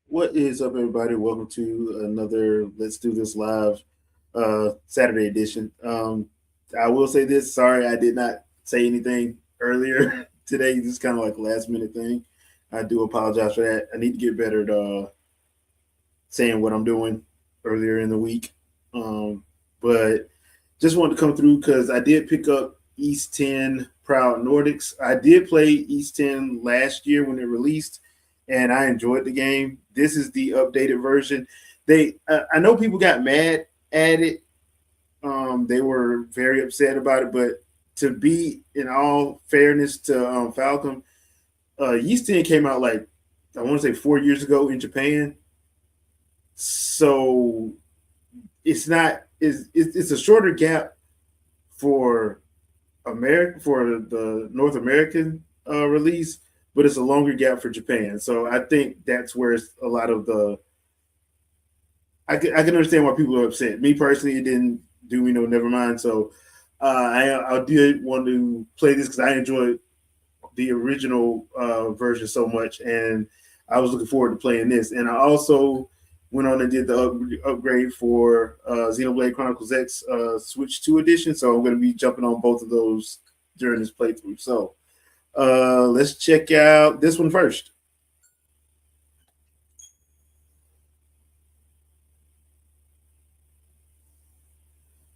What is up, everybody? Welcome to another Let's Do This Live Saturday edition. I will say this. Sorry, I did not say anything earlier today. This is kind of like a last minute thing. I do apologize for that. I need to get better at saying what I'm doing earlier in the week. But just wanted to come through because I did pick up East 10 Proud Nordics. I did play East 10 last year when it released, and I enjoyed the game. This is the updated version. I know people got mad at it. They were very upset about it, but to be in all fairness to Falcon, Yeast 10 came out like I want to say 4 years ago in Japan. So it's not it's a shorter gap for America for the North American release, but it's a longer gap for Japan. So I think that's where it's a lot of the. I can understand why people are upset. Me personally, it didn't do me no never mind. So I did want to play this because I enjoyed the original version so much, and I was looking forward to playing this. And I also went on and did the upgrade for Xenoblade Chronicles X Switch 2 edition. So I'm going to be jumping on both of those during this playthrough. So let's check out this one first.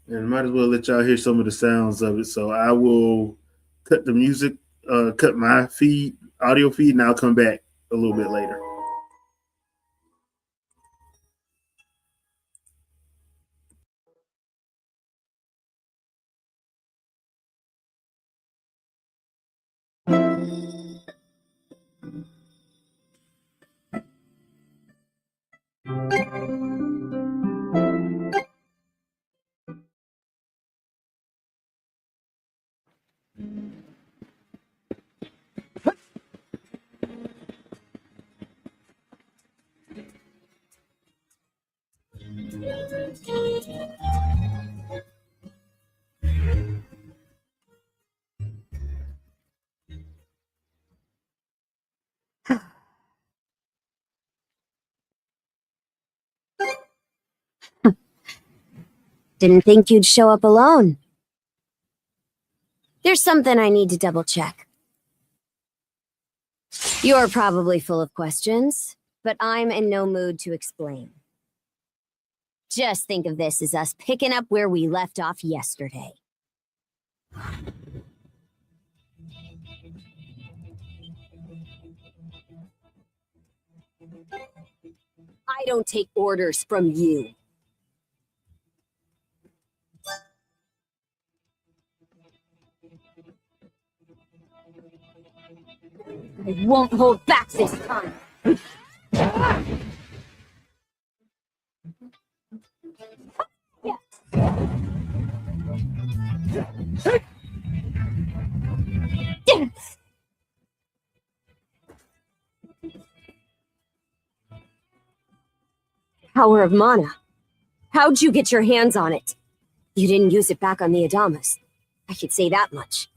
And might as well let y'all hear some of the sounds of it. So I will cut the music, cut my audio feed, and I'll come back a little bit later. Didn't think you'd show up alone. There's something I need to double check. You're probably full of questions, but I'm in no mood to explain. Just think of this as us picking up where we left off yesterday. I don't take orders from you. I won't hold back this time. Power of mana. How'd you get your hands on it? You didn't use it back on the Adamas. I could say that much.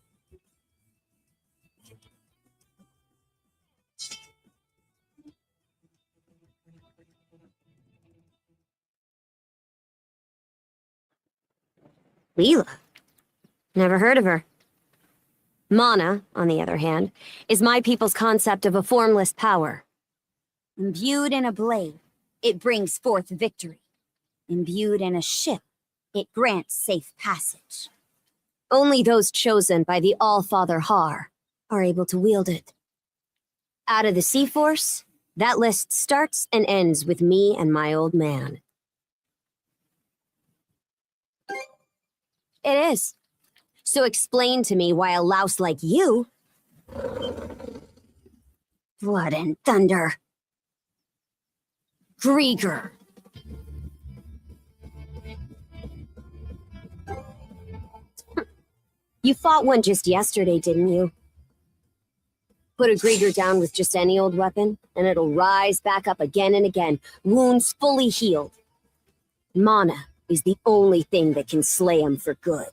Leela? Never heard of her. Mana, on the other hand, is my people's concept of a formless power. Imbued in a blade, it brings forth victory. Imbued in a ship, it grants safe passage. Only those chosen by the All-Father Har are able to wield it. Out of the Sea Force, that list starts and ends with me and my old man. It is. So explain to me why a louse like you... Blood and thunder. Grieger. You fought one just yesterday, didn't you? Put a Grieger down with just any old weapon, and it'll rise back up again and again, wounds fully healed. Mana is the only thing that can slay him for good.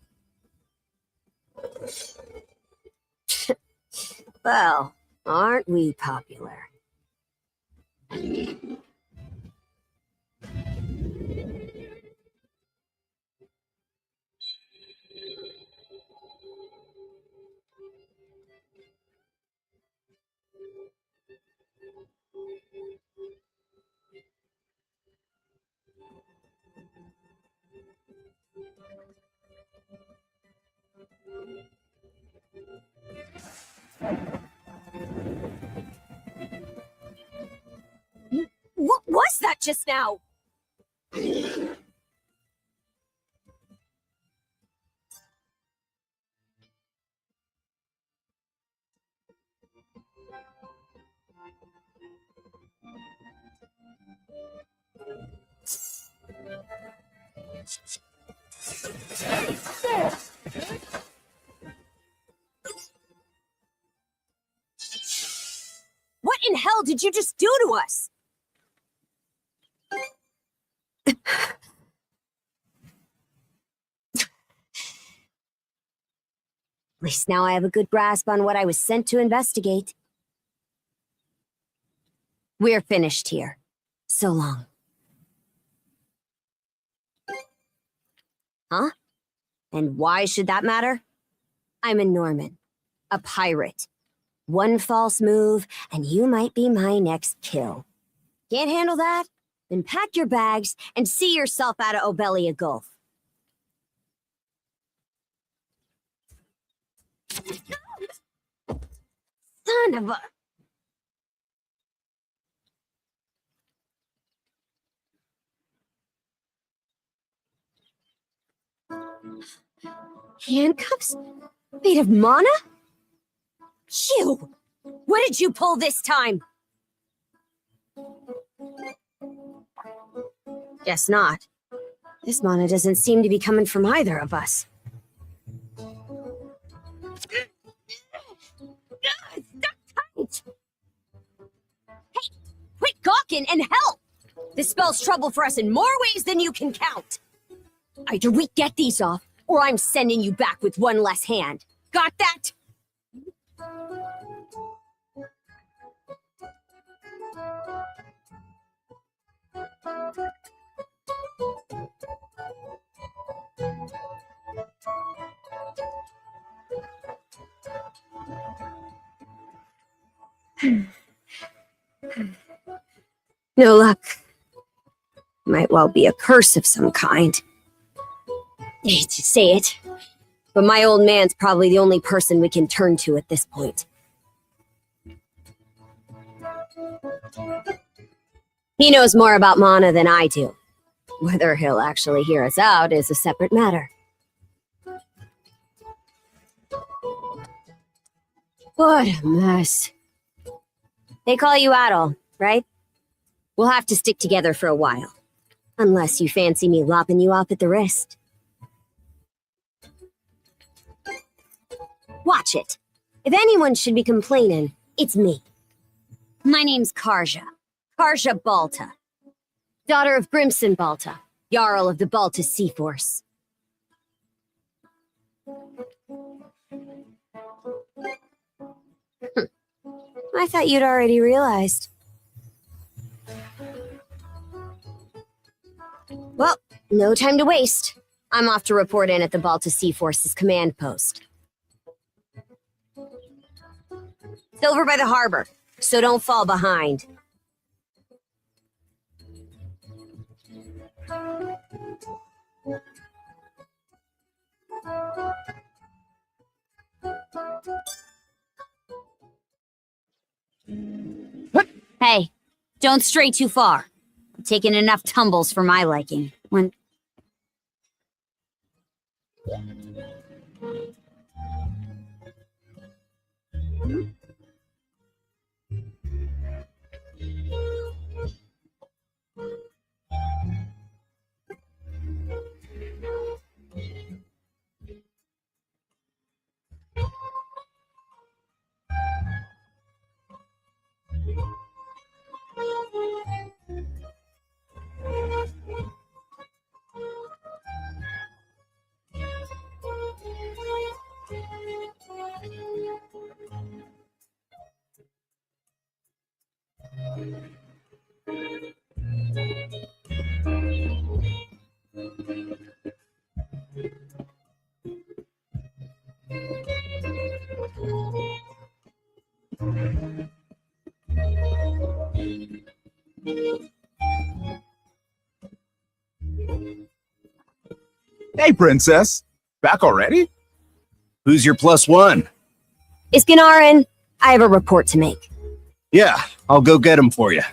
Well, aren't we popular? What was that just now? What in hell did you just do to us? At least now I have a good grasp on what I was sent to investigate. We're finished here. So long. Huh? And why should that matter? I'm a Norman. A pirate. One false move, and you might be my next kill. Can't handle that? Then pack your bags and see yourself out of Obelia Gulf. Son of a... Handcuffs? Made of mana? You! What did you pull this time? Guess not. This mana doesn't seem to be coming from either of us. Stuck tight! Hey, quit gawking and help! This spells trouble for us in more ways than you can count. Either we get these off, or I'm sending you back with one less hand. Got that? No luck. Might well be a curse of some kind. I hate to say it, but my old man's probably the only person we can turn to at this point. He knows more about mana than I do. Whether he'll actually hear us out is a separate matter. What a mess. They call you Adol, right? We'll have to stick together for a while. Unless you fancy me lopping you off at the wrist. Watch it. If anyone should be complaining, it's me. My name's Karja. Karja Balta. Daughter of Grimson Balta, Jarl of the Balta Sea Force. I thought you'd already realized. Well, no time to waste. I'm off to report in at the Balta Sea Force's command post. It's over by the harbor, so don't fall behind. Hey, don't stray too far. I'm taking enough tumbles for my liking. Hey, Princess. Back already? Who's your +1? Is Gunnar in? I have a report to make. Yeah, I'll go get him for you.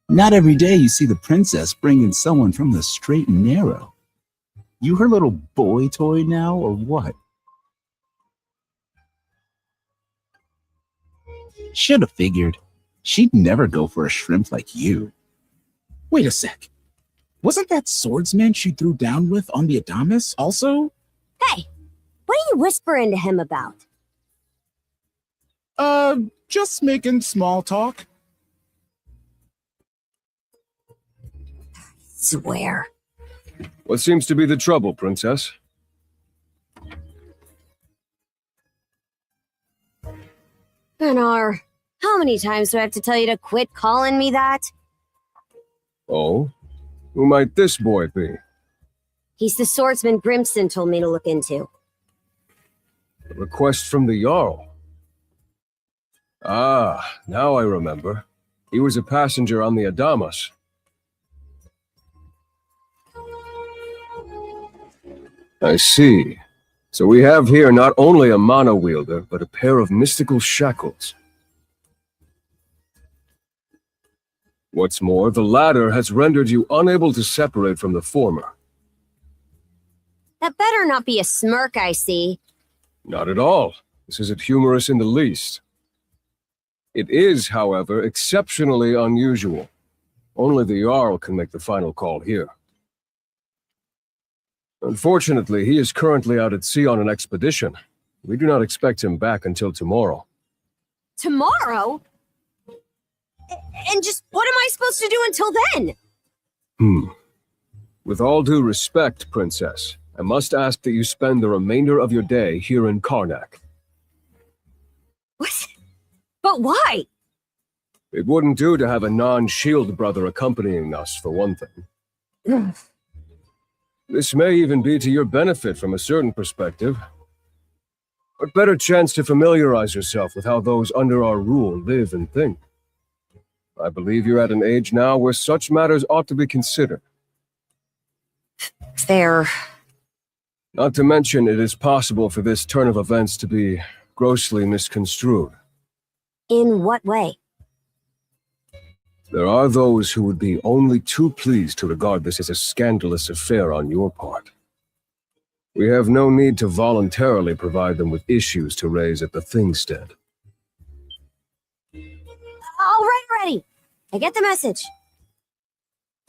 Not every day you see the princess bringing someone from the straight and narrow. You her little boy toy now, or what? Should have figured. She'd never go for a shrimp like you. Wait a sec. Wasn't that swordsman she threw down with on the Adamas also? Hey, what are you whispering to him about? Just making small talk. Swear. What seems to be the trouble, Princess? Gunnar, how many times do I have to tell you to quit calling me that? Oh? Who might this boy be? He's the swordsman Grimson told me to look into. A request from the Jarl. Ah, now I remember. He was a passenger on the Adamas. I see. So we have here not only a mana wielder, but a pair of mystical shackles. What's more, the latter has rendered you unable to separate from the former. That better not be a smirk I see. Not at all. This isn't humorous in the least. It is, however, exceptionally unusual. Only the Jarl can make the final call here. Unfortunately, he is currently out at sea on an expedition. We do not expect him back until tomorrow. Tomorrow? And just what am I supposed to do until then? With all due respect, Princess, I must ask that you spend the remainder of your day here in Karnak. What? But why? It wouldn't do to have a non-shield brother accompanying us, for one thing. This may even be to your benefit from a certain perspective. What better chance to familiarize yourself with how those under our rule live and think? I believe you're at an age now where such matters ought to be considered. Fair. Not to mention, it is possible for this turn of events to be grossly misconstrued. In what way? There are those who would be only too pleased to regard this as a scandalous affair on your part. We have no need to voluntarily provide them with issues to raise at the Thingstead. All right, ready. I get the message.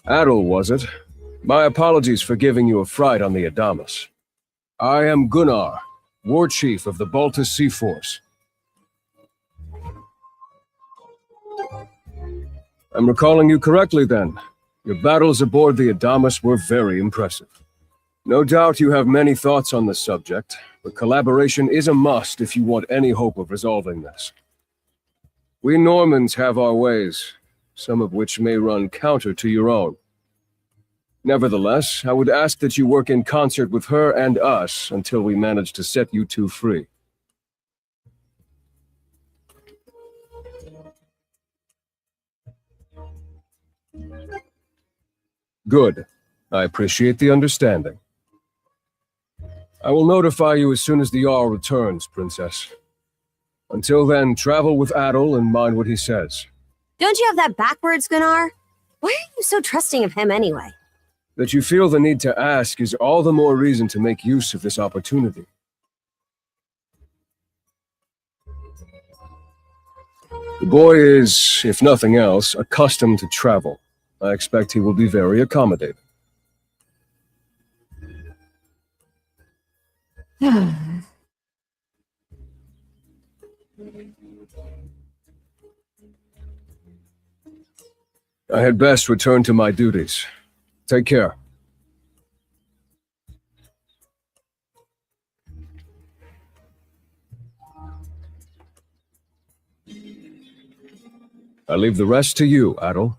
Adel, was it? My apologies for giving you a fright on the Adamas. I am Gunnar, War Chief of the Baltus Sea Force. I'm recalling you correctly, then. Your battles aboard the Adamas were very impressive. No doubt you have many thoughts on the subject, but collaboration is a must if you want any hope of resolving this. We Normans have our ways, some of which may run counter to your own. Nevertheless, I would ask that you work in concert with her and us until we manage to set you two free. Good. I appreciate the understanding. I will notify you as soon as the Jarl returns, Princess. Until then, travel with Adel and mind what he says. Don't you have that backwards, Gunnar? Why are you so trusting of him anyway? That you feel the need to ask is all the more reason to make use of this opportunity. The boy is, if nothing else, accustomed to travel. I expect he will be very accommodating. I had best return to my duties. Take care. I leave the rest to you, Adol.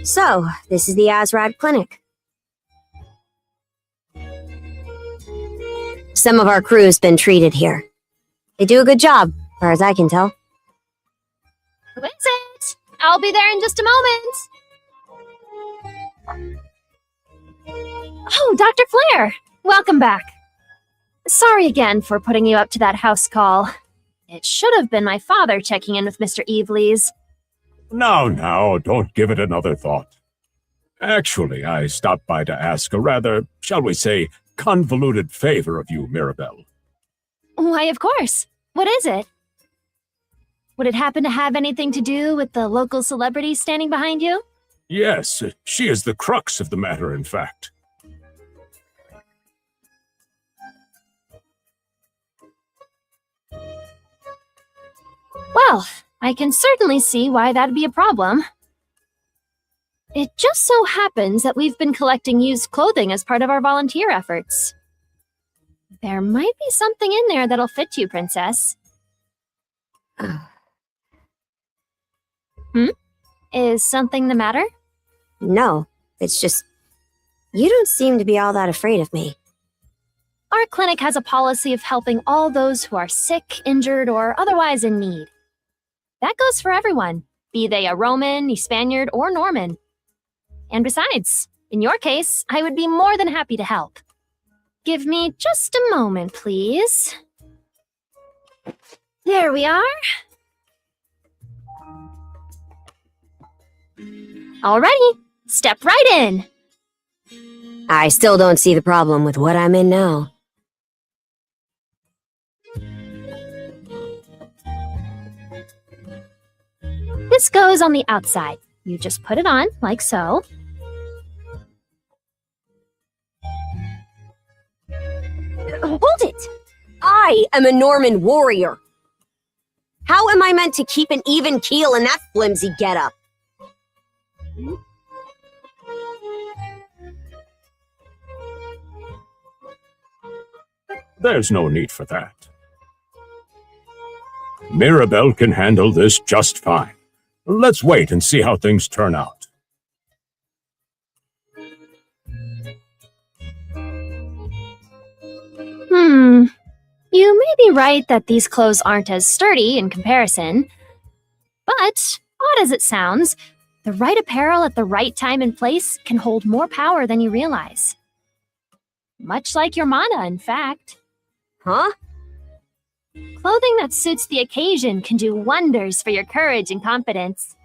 So, this is the Azrad Clinic. Some of our crew's been treated here. They do a good job, as far as I can tell. Who is it? I'll be there in just a moment. Oh, Dr. Flair! Welcome back. Sorry again for putting you up to that house call. It should have been my father checking in with Mr. Evelees. Now, don't give it another thought. Actually, I stopped by to ask a rather, shall we say, convoluted favor of you, Mirabelle. Why, of course. What is it? Would it happen to have anything to do with the local celebrity standing behind you? Yes, she is the crux of the matter, in fact. Well, I can certainly see why that'd be a problem. It just so happens that we've been collecting used clothing as part of our volunteer efforts. There might be something in there that'll fit you, Princess. Is something the matter? No, it's just... You don't seem to be all that afraid of me. Our clinic has a policy of helping all those who are sick, injured, or otherwise in need. That goes for everyone, be they a Roman, a Spaniard, or Norman. And besides, in your case, I would be more than happy to help. Give me just a moment, please. There we are. Alrighty, step right in. I still don't see the problem with what I'm in now. This goes on the outside. You just put it on, like so. Hold it! I am a Norman warrior. How am I meant to keep an even keel in that flimsy getup? There's no need for that. Mirabelle can handle this just fine. Let's wait and see how things turn out. You may be right that these clothes aren't as sturdy in comparison. But, odd as it sounds, the right apparel at the right time and place can hold more power than you realize. Much like your mana, in fact. Huh? Clothing that suits the occasion can do wonders for your courage and confidence.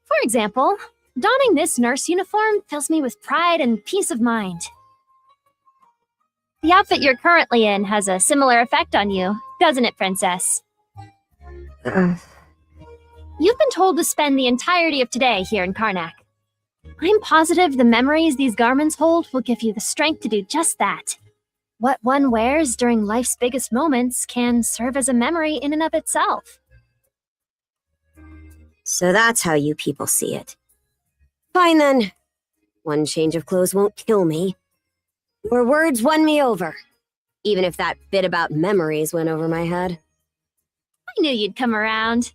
For example, donning this nurse uniform fills me with pride and peace of mind. The outfit you're currently in has a similar effect on you, doesn't it, Princess? You've been told to spend the entirety of today here in Karnak. I'm positive the memories these garments hold will give you the strength to do just that. What one wears during life's biggest moments can serve as a memory in and of itself. So that's how you people see it. Fine then. One change of clothes won't kill me. Your words won me over. Even if that bit about memories went over my head. I knew you'd come around.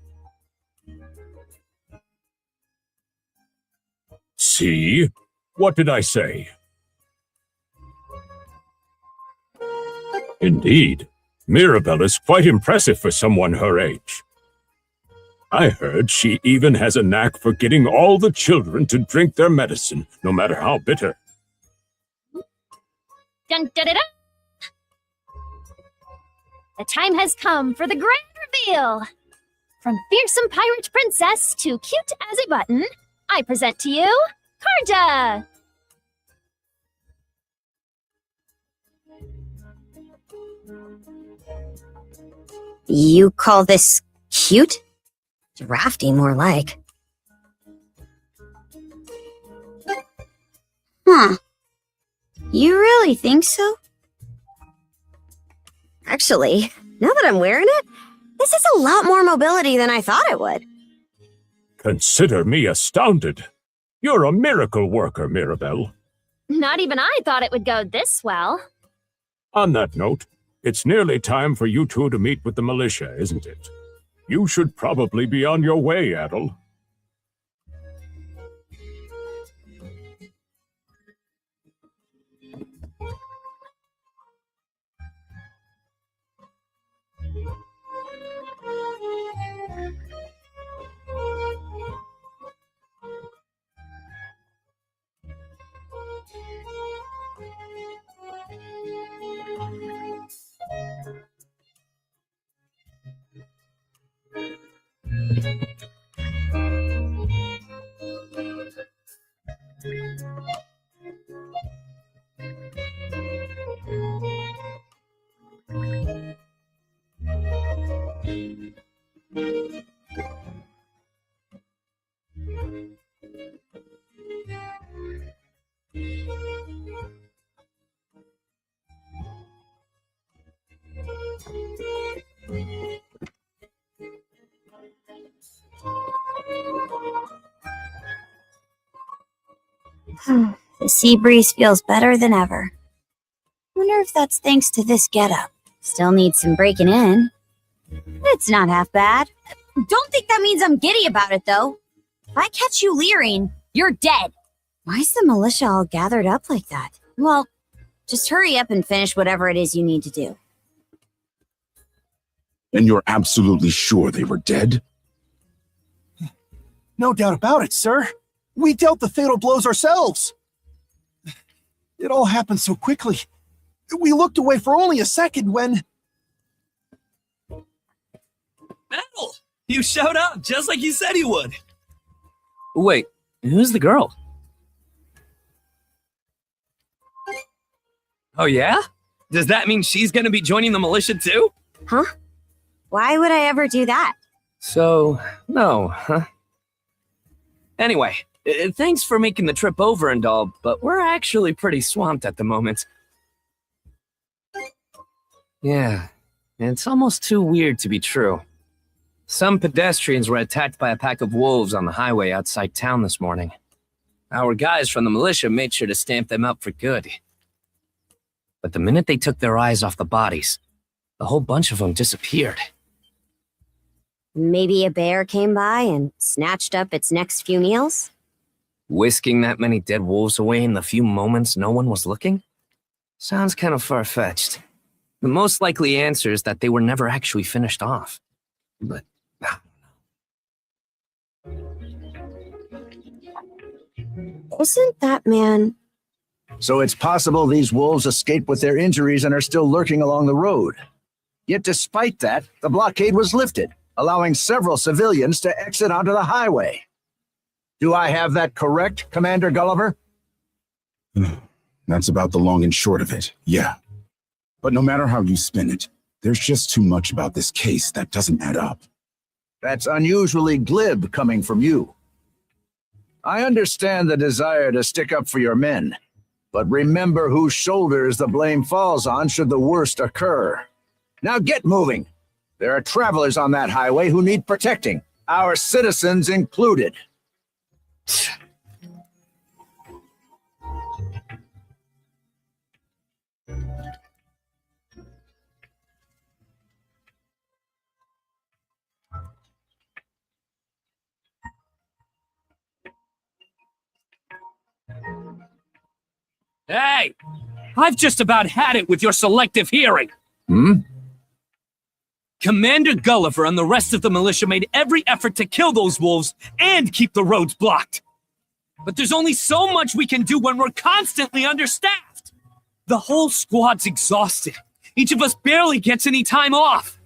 See? What did I say? Indeed, Mirabelle is quite impressive for someone her age. I heard she even has a knack for getting all the children to drink their medicine, no matter how bitter. Dun, dun, dun, dun. The time has come for the grand reveal. From fearsome pirate princess to cute as a button, I present to you, Karja! You call this cute? Drafty, more like. Huh. You really think so? Actually, now that I'm wearing it, this is a lot more mobility than I thought it would. Consider me astounded. You're a miracle worker, Mirabelle. Not even I thought it would go this well. On that note, it's nearly time for you two to meet with the militia, isn't it? You should probably be on your way, Adel. The sea breeze feels better than ever. Wonder if that's thanks to this getup. Still needs some breaking in. It's not half bad. Don't think that means I'm giddy about it, though. If I catch you leering, you're dead. Why's the militia all gathered up like that? Well, just hurry up and finish whatever it is you need to do. And you're absolutely sure they were dead? No doubt about it, sir. We dealt the fatal blows ourselves. It all happened so quickly. We looked away for only a second when... Metal! You showed up just like you said you would. Wait, who's the girl? Oh yeah? Does that mean she's gonna be joining the militia too? Huh? Why would I ever do that? So, no, huh? Anyway, thanks for making the trip over and all, but we're actually pretty swamped at the moment. Yeah, it's almost too weird to be true. Some pedestrians were attacked by a pack of wolves on the highway outside town this morning. Our guys from the militia made sure to stamp them out for good. But the minute they took their eyes off the bodies, the whole bunch of them disappeared. Maybe a bear came by and snatched up its next few meals? Whisking that many dead wolves away in the few moments no one was looking? Sounds kind of far-fetched. The most likely answer is that they were never actually finished off. But Isn't that man... So it's possible these wolves escaped with their injuries and are still lurking along the road. Yet despite that, the blockade was lifted, allowing several civilians to exit onto the highway. Do I have that correct, Commander Gulliver? That's about the long and short of it, yeah. But no matter how you spin it, there's just too much about this case that doesn't add up. That's unusually glib coming from you. I understand the desire to stick up for your men, but remember whose shoulders the blame falls on should the worst occur. Now get moving. There are travelers on that highway who need protecting, our citizens included. hey! I've just about had it with your selective hearing. Commander Gulliver and the rest of the militia made every effort to kill those wolves and keep the roads blocked. But there's only so much we can do when we're constantly understaffed. The whole squad's exhausted. Each of us barely gets any time off.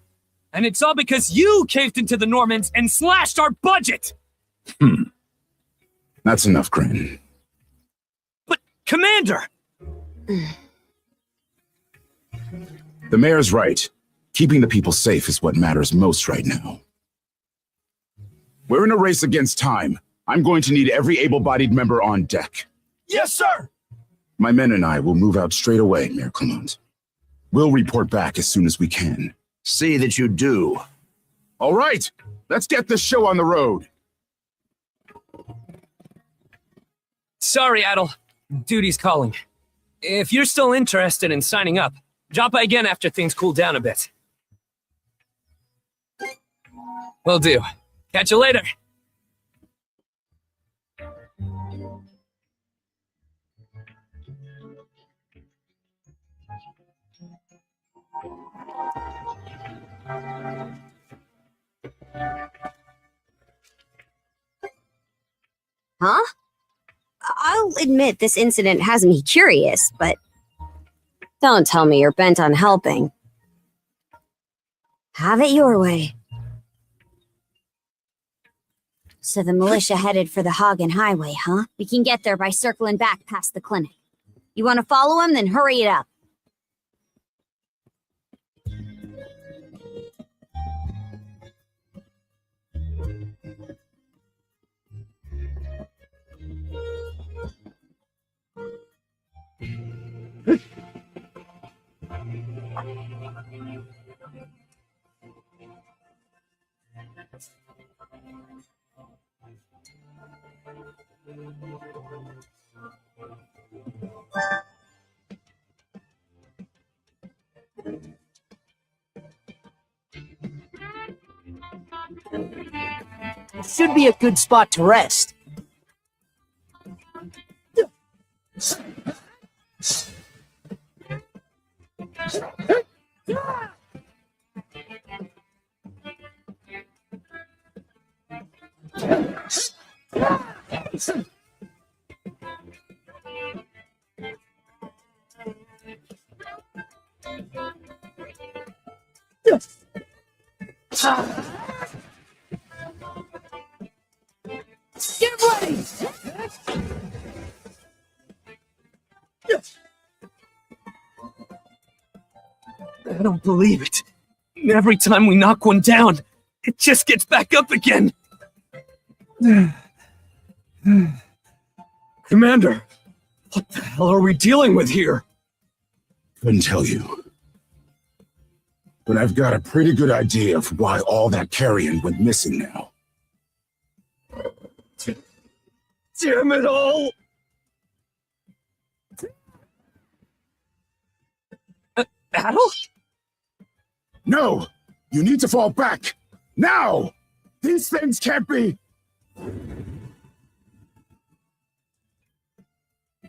And it's all because you caved into the Normans and slashed our budget. That's enough, Grin. But, Commander! The mayor's right. Keeping the people safe is what matters most right now. We're in a race against time. I'm going to need every able-bodied member on deck. Yes, sir! My men and I will move out straight away, Mayor Clement. We'll report back as soon as we can. See that you do. All right, let's get this show on the road. Sorry, Adel. Duty's calling. If you're still interested in signing up, drop by again after things cool down a bit. Will do. Catch you later. Huh? I'll admit this incident has me curious, but don't tell me you're bent on helping. Have it your way. So the militia headed for the Hagen Highway, huh? We can get there by circling back past the clinic. You want to follow him? Then hurry it up. Should be a good spot to rest. Get ready! I don't believe it. Every time we knock one down, it just gets back up again. Commander, what the hell are we dealing with here? Couldn't tell you. But I've got a pretty good idea of why all that carrion went missing now. Damn it all! Battle? No! You need to fall back! Now! These things can't be...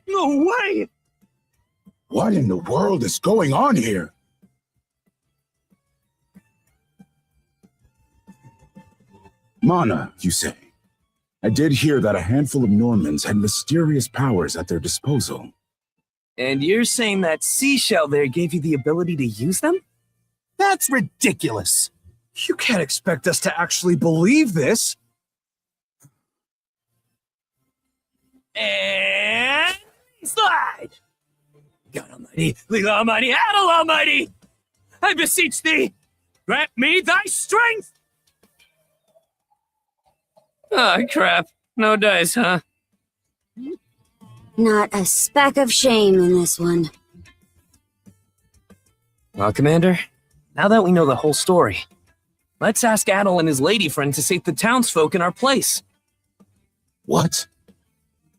No way! What in the world is going on here? Mana, you say? I did hear that a handful of Normans had mysterious powers at their disposal. And you're saying that seashell there gave you the ability to use them? That's ridiculous. You can't expect us to actually believe this. And slide! God Almighty, Leela Almighty, Adel Almighty! I beseech thee, grant me thy strength! Ah, crap. No dice, huh? Not a speck of shame in this one. Well, Commander, now that we know the whole story, let's ask Adel and his lady friend to save the townsfolk in our place. What?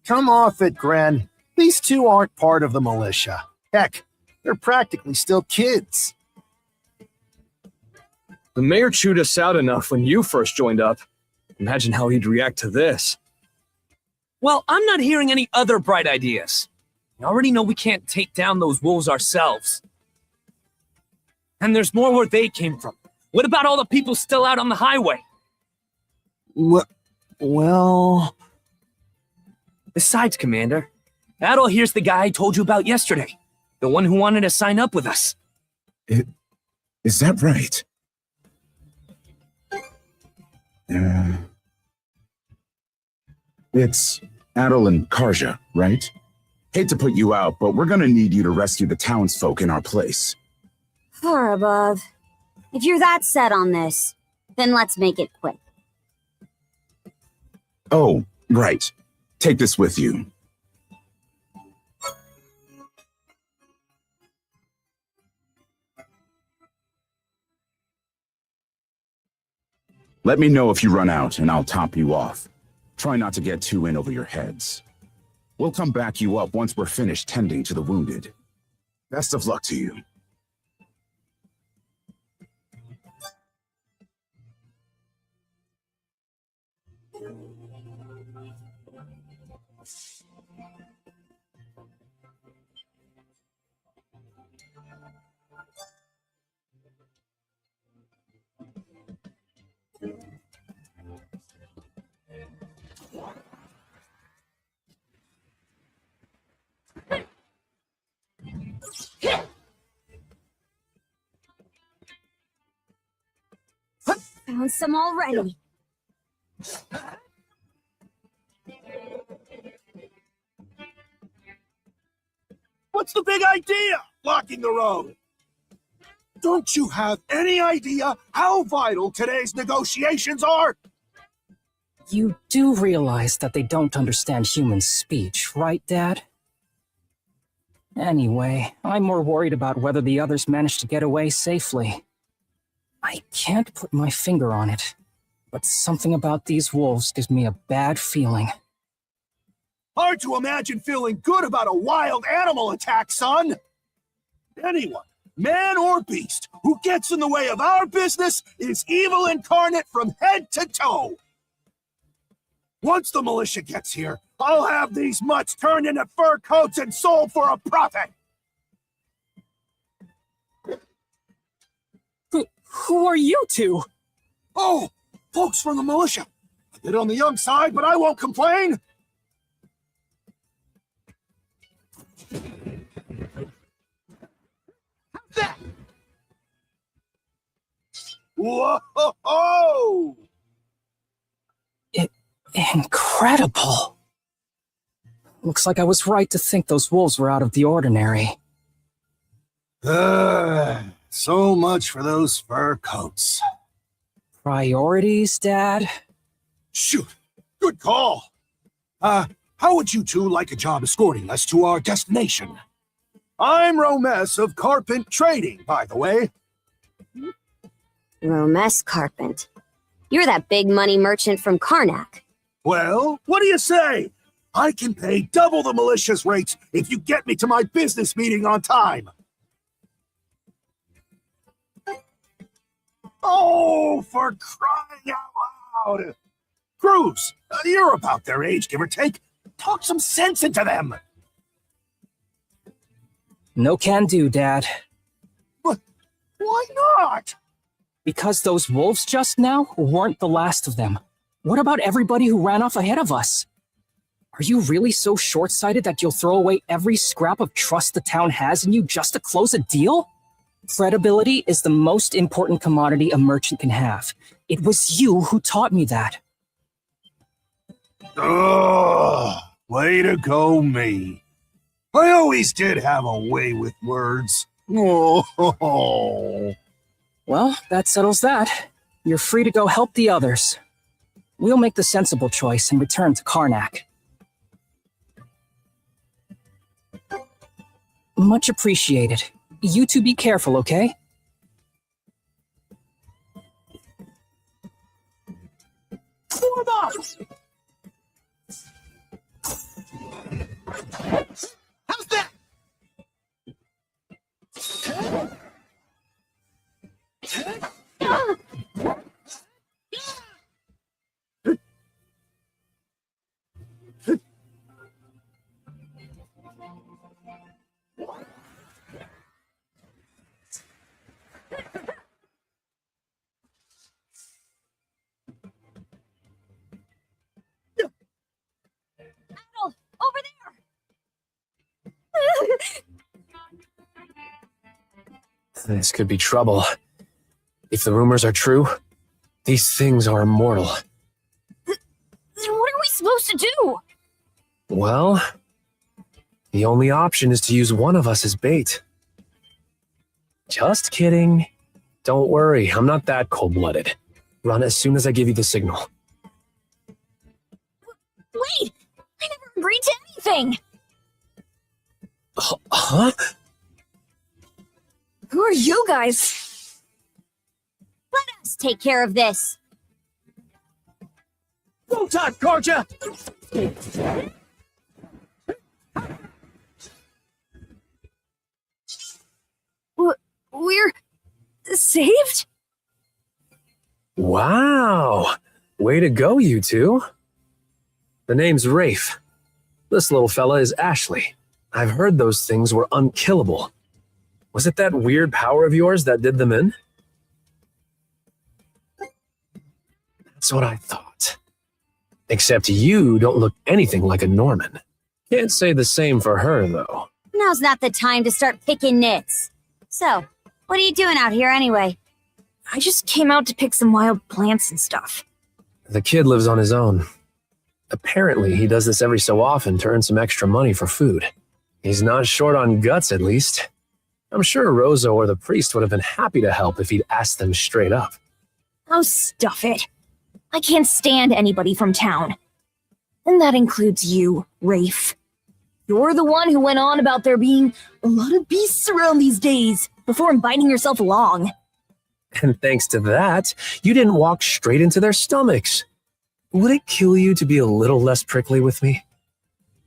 Come off it, Gren. These two aren't part of the militia. Heck, they're practically still kids. The mayor chewed us out enough when you first joined up. Imagine how he'd react to this. Well, I'm not hearing any other bright ideas. We already know we can't take down those wolves ourselves. And there's more where they came from. What about all the people still out on the highway? Well... Besides, Commander, Adel here's the guy I told you about yesterday. The one who wanted to sign up with us. Is that right? It's Adel and Karja, right? Hate to put you out, but we're gonna need you to rescue the townsfolk in our place. Far above. If you're that set on this, then let's make it quick. Oh, right. Take this with you. Let me know if you run out, and I'll top you off. Try not to get too in over your heads. We'll come back you up once we're finished tending to the wounded. Best of luck to you. Found some already. What's the big idea? Blocking the road. Don't you have any idea how vital today's negotiations are? You do realize that they don't understand human speech, right, Dad? Anyway, I'm more worried about whether the others managed to get away safely. I can't put my finger on it, but something about these wolves gives me a bad feeling. Hard to imagine feeling good about a wild animal attack, son. Anyone, man or beast, who gets in the way of our business is evil incarnate from head to toe. Once the militia gets here, I'll have these mutts turned into fur coats and sold for a profit. Who are you two? Oh, folks from the militia. A bit on the young side, but I won't complain. How's that? Whoa! Incredible. Looks like I was right to think those wolves were out of the ordinary. So much for those fur coats. Priorities, Dad? Shoot, good call. How would you two like a job escorting us to our destination? I'm Romes of Carpent Trading, by the way. Romes Carpent. You're that big money merchant from Karnak. Well, what do you say? I can pay double the militia's rates if you get me to my business meeting on time. Oh, for crying out loud! Cruz, you're about their age, give or take. Talk some sense into them. No can do, Dad. But why not? Because those wolves just now weren't the last of them. What about everybody who ran off ahead of us? Are you really so short-sighted that you'll throw away every scrap of trust the town has in you just to close a deal? Credibility is the most important commodity a merchant can have. It was you who taught me that. Oh, way to go, me. I always did have a way with words. Oh. Well, that settles that. You're free to go help the others. We'll make the sensible choice and return to Karnak. Much appreciated. You two be careful, okay? Form up! How's that? Over there! This could be trouble. If the rumors are true, these things are immortal. Then what are we supposed to do? Well, the only option is to use one of us as bait. Just kidding. Don't worry, I'm not that cold-blooded. Run as soon as I give you the signal. Wait! I never agreed to anything! Huh? Who are you guys? Let us take care of this! Full time, Karja! We're saved? Wow! Way to go, you two. The name's Rafe. This little fella is Ashley. I've heard those things were unkillable. Was it that weird power of yours that did them in? That's what I thought. Except you don't look anything like a Norman. Can't say the same for her, though. Now's not the time to start picking nits. So, what are you doing out here anyway? I just came out to pick some wild plants and stuff. The kid lives on his own. Apparently, he does this every so often to earn some extra money for food. He's not short on guts, at least. I'm sure Rosa or the priest would have been happy to help if he'd asked them straight up. Oh, stuff it. I can't stand anybody from town. And that includes you, Rafe. You're the one who went on about there being a lot of beasts around these days before inviting yourself along. And thanks to that, you didn't walk straight into their stomachs. Would it kill you to be a little less prickly with me?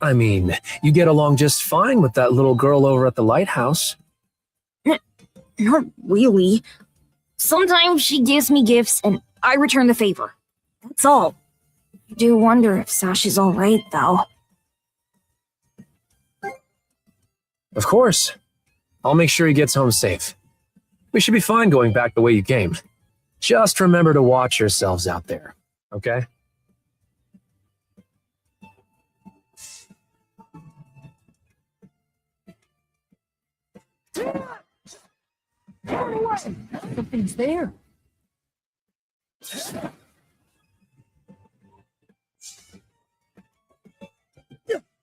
I mean, you get along just fine with that little girl over at the lighthouse. Not really. Sometimes she gives me gifts and I return the favor. That's all. I do wonder if Sash is alright, though. Of course. I'll make sure he gets home safe. We should be fine going back the way you came. Just remember to watch yourselves out there, okay? Something's there.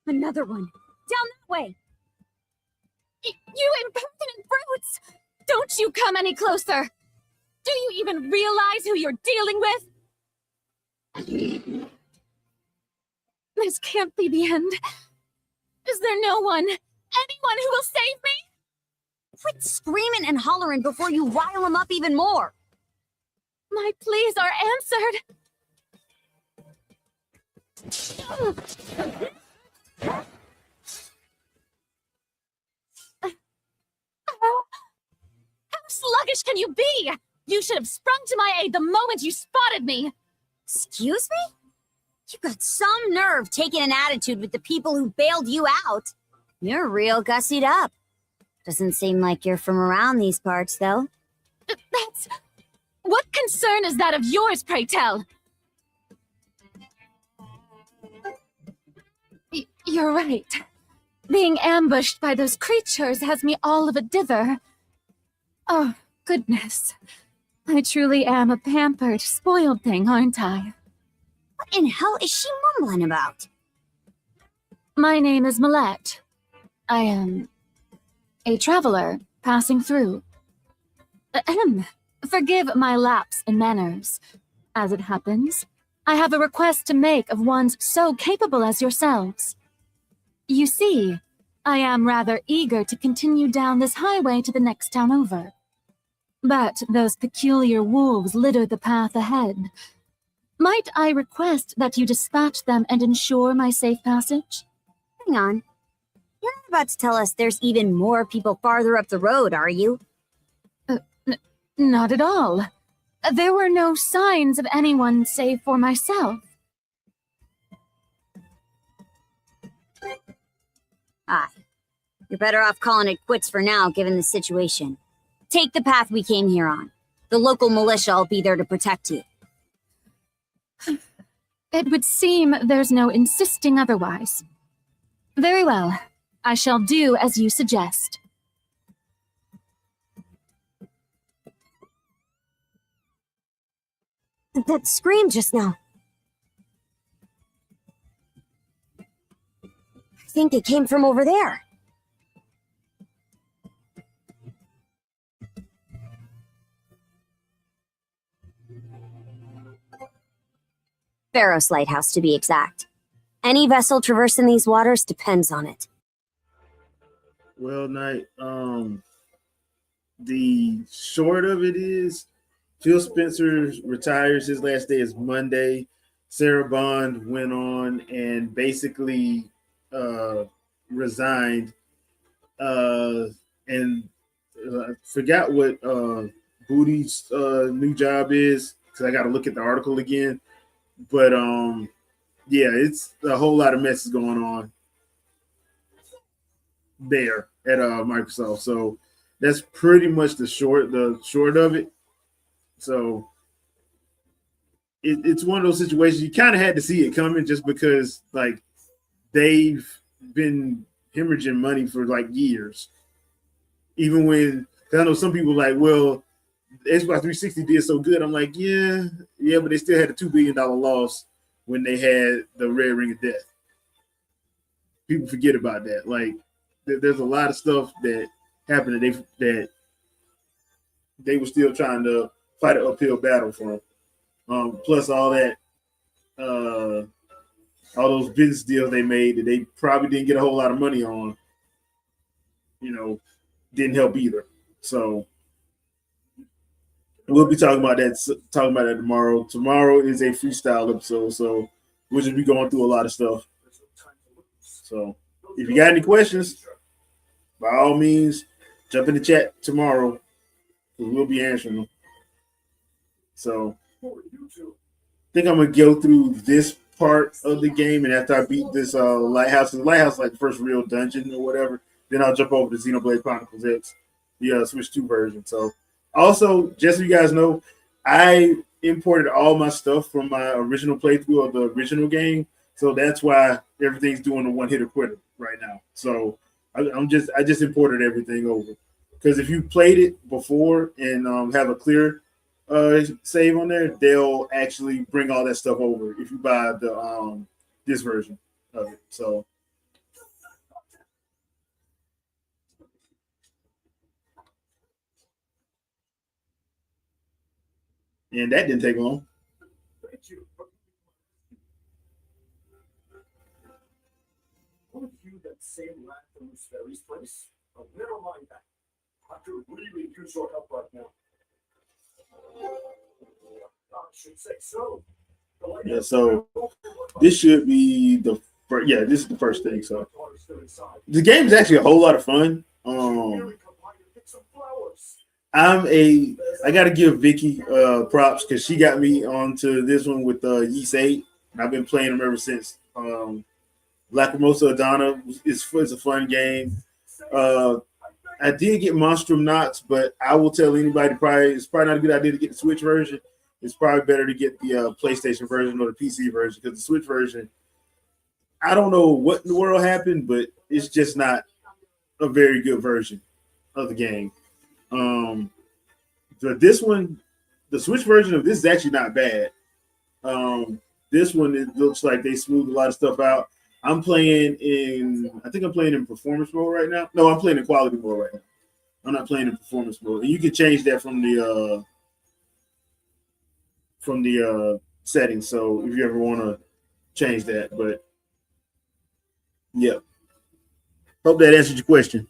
Another one. Down that way. You impertinent brutes! Don't you come any closer! Do you even realize who you're dealing with? This can't be the end. Is there no one, anyone who will save me? Quit screaming and hollering before you rile them up even more. My pleas are answered. How sluggish can you be? You should have sprung to my aid the moment you spotted me. Excuse me? You got some nerve taking an attitude with the people who bailed you out. You're real gussied up. Doesn't seem like you're from around these parts, though. That's... What concern is that of yours, pray tell? You're right. Being ambushed by those creatures has me all of a dither. Oh, goodness. I truly am a pampered, spoiled thing, aren't I? What in hell is she mumbling about? My name is Millette. I am a traveler passing through. Ahem. Forgive my lapse in manners. As it happens, I have a request to make of ones so capable as yourselves. You see, I am rather eager to continue down this highway to the next town over. But those peculiar wolves litter the path ahead. Might I request that you dispatch them and ensure my safe passage? Hang on. You're not about to tell us there's even more people farther up the road, are you? Not at all. There were no signs of anyone save for myself. Aye. You're better off calling it quits for now, given the situation. Take the path we came here on. The local militia will be there to protect you. It would seem there's no insisting otherwise. Very well. I shall do as you suggest. That scream just now. I think it came from over there. Pharos Lighthouse, to be exact. Any vessel traversing these waters depends on it. Well, Knight, the short of it is Phil Spencer retires. His last day is Monday. Sarah Bond went on and basically resigned. And I forgot what Booty's new job is because I got to look at the article again. But yeah, it's a whole lot of messes going on there at Microsoft. So that's pretty much the short of it. So it's one of those situations you kind of had to see it coming, just because like they've been hemorrhaging money for like years. Even when, because I know some people like, well, Xbox 360 did so good. I'm like, yeah, but they still had a $2 billion loss when they had the Red Ring of Death. People forget about that. Like, there's a lot of stuff that happened that they were still trying to fight an uphill battle from. Plus all that, all those business deals they made that they probably didn't get a whole lot of money on, didn't help either. So we'll be talking about that tomorrow. Tomorrow is a freestyle episode, so we'll just be going through a lot of stuff. So if you got any questions, by all means, jump in the chat tomorrow. We'll be answering them. So I think I'm gonna go through this part of the game, and after I beat this lighthouse, the lighthouse is like the first real dungeon or whatever, then I'll jump over to Xenoblade Chronicles X, the Switch 2 version. So also, just so you guys know, I imported all my stuff from my original playthrough of the original game, so that's why everything's doing a one-hitter quitter right now. So I just imported everything over, because if you played it before and have a clear save on there, they'll actually bring all that stuff over if you buy the this version of it. So and that didn't take long. One of you that same lad from Miss Fairy's place? Oh, never mind that. I could really use your help right now. I should say so. Yeah, so this should be the first. Yeah, this is the first thing. So the game is actually a whole lot of fun. I got to give Vicky props because she got me onto this one with Yeast 8. And I've been playing them ever since. Lacrimosa Adana is a fun game. I did get Monstrum Knox, but I will tell anybody it's probably not a good idea to get the Switch version. It's probably better to get the PlayStation version or the PC version, because the Switch version, I don't know what in the world happened, but it's just not a very good version of the game. This one, the Switch version of this is actually not bad. This one, it looks like they smoothed a lot of stuff out. I think I'm playing in performance mode right now. No, I'm playing in quality mode right now. I'm not playing in performance mode. And you can change that from the settings. So if you ever want to change that, but yeah. Hope that answered your question.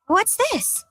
What's this?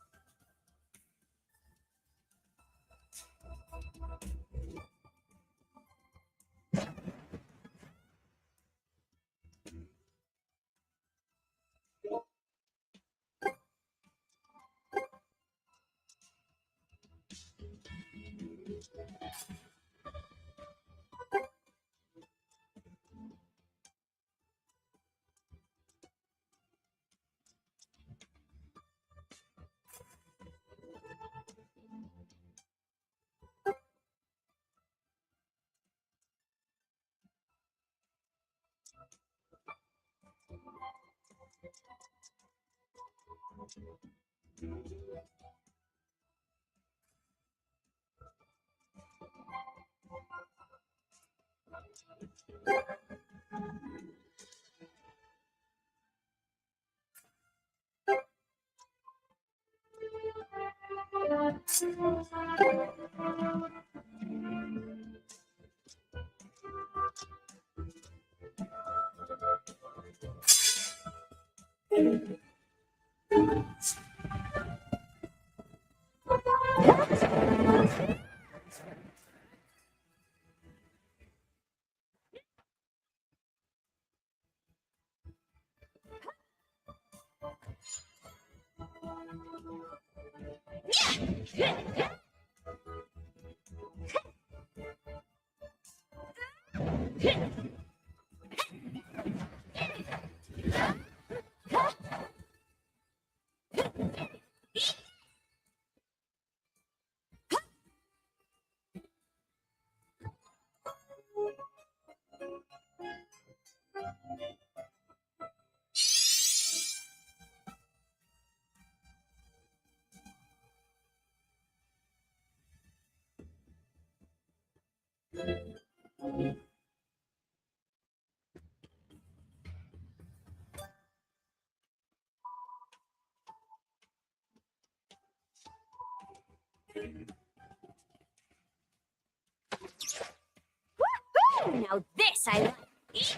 Now this I like. Keep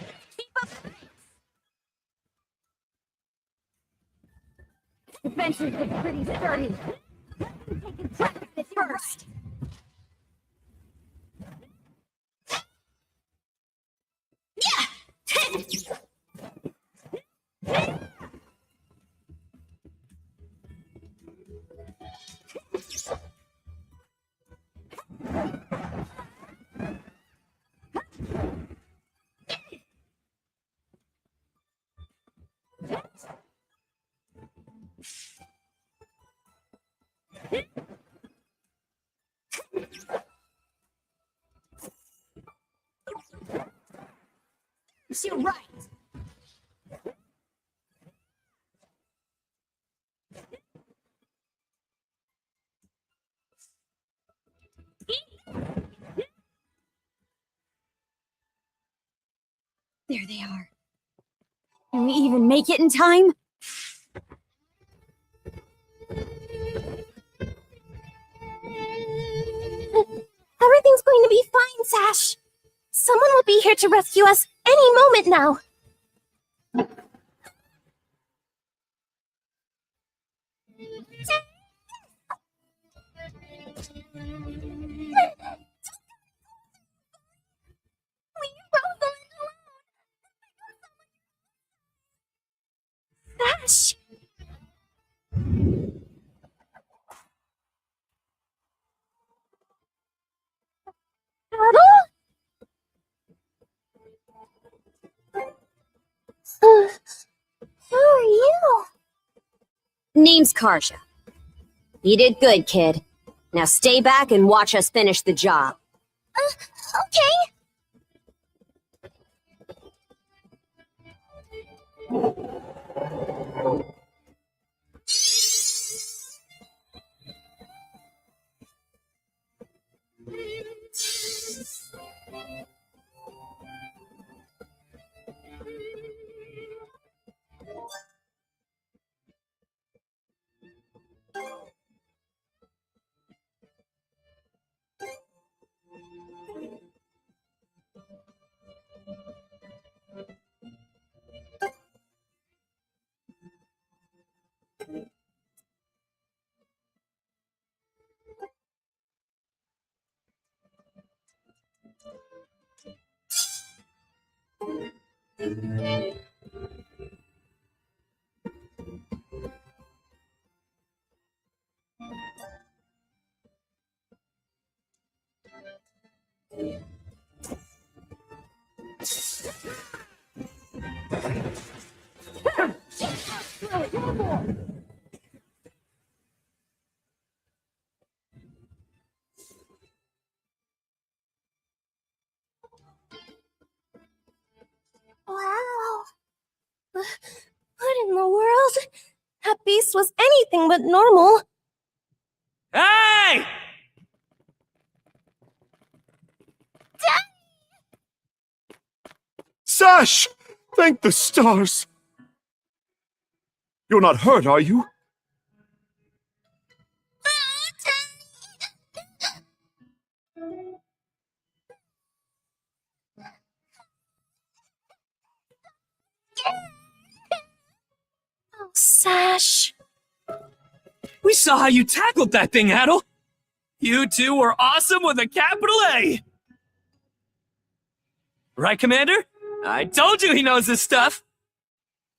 up the pace. Adventure's been pretty sturdy. Taking practice at first. You're right. There they are. Can we even make it in time? Everything's going to be fine, Sash. Someone will be here to rescue us any moment now. Sash. Who are you? Name's Karja. You did good, kid. Now stay back and watch us finish the job. Okay. Wow. What in the world? That beast was anything but normal. Hey! Sash! Thank the stars! You're not hurt, are you? Oh, Sash. We saw how you tackled that thing, Adel. You two were awesome with a capital A. Right, Commander? I told you he knows his stuff.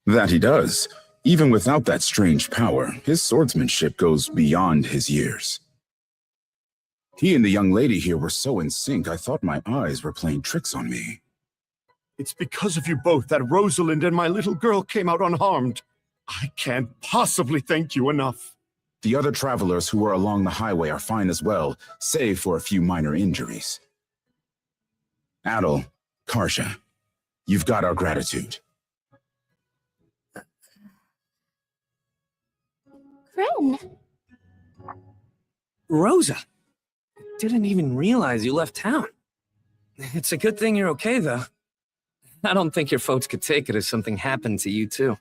That he does. Even without that strange power, his swordsmanship goes beyond his years. He and the young lady here were so in sync, I thought my eyes were playing tricks on me. It's because of you both that Rosalind and my little girl came out unharmed. I can't possibly thank you enough. The other travelers who were along the highway are fine as well, save for a few minor injuries. Adel, Karsha, you've got our gratitude. Kren. Rosa! Didn't even realize you left town. It's a good thing you're okay, though. I don't think your folks could take it if something happened to you, too.